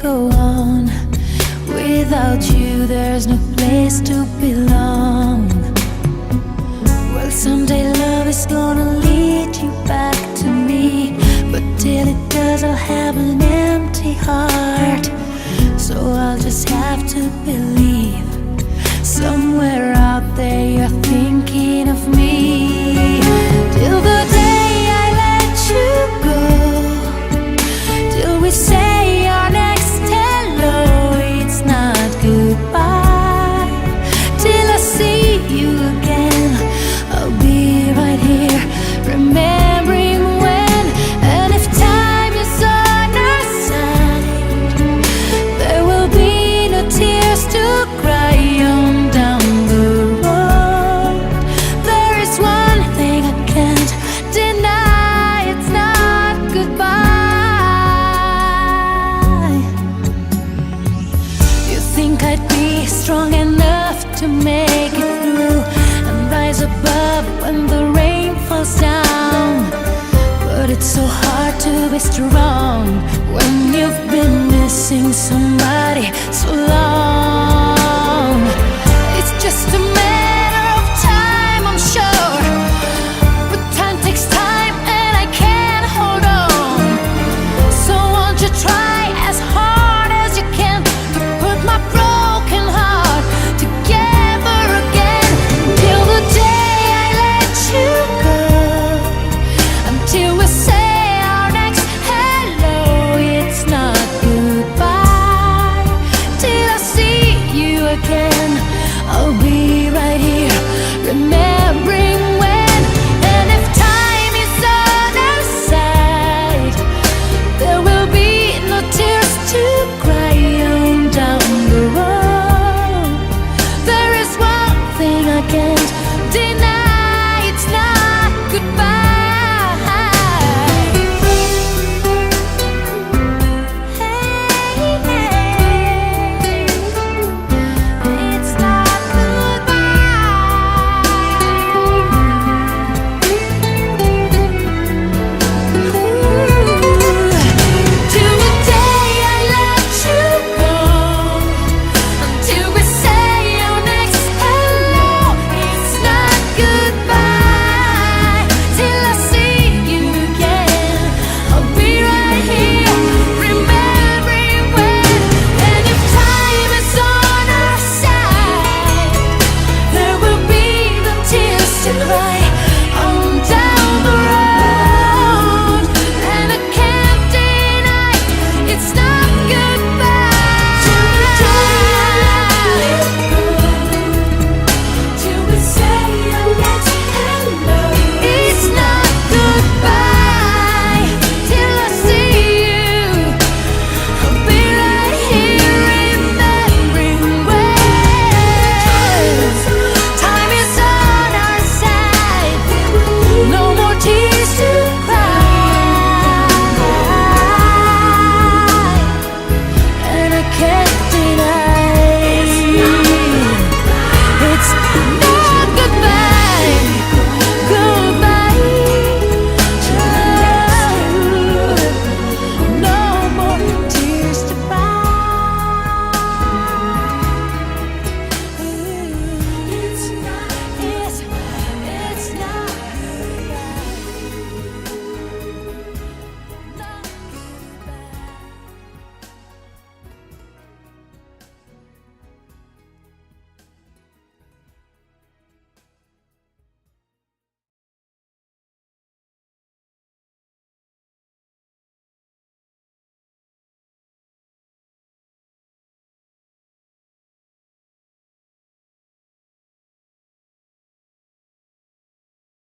go on. Without you, there's no place to belong. Well, someday love is gonna lead you back to me, but till it does, I'll have an empty heart. So I'll just have to believe somewhere out there you're thinking of me. Till the day I let you go, till we say our next hello, it's not goodbye. Till I see you again, I'll be right here, remembering when. And if time is on our side, there will be no tears to cry on down the road. There is one thing I can't deny, it's not goodbye. You think I'd be strong enough to make it through and rise above when the rain falls down, but it's so hard to be strong when you've been missing somebody so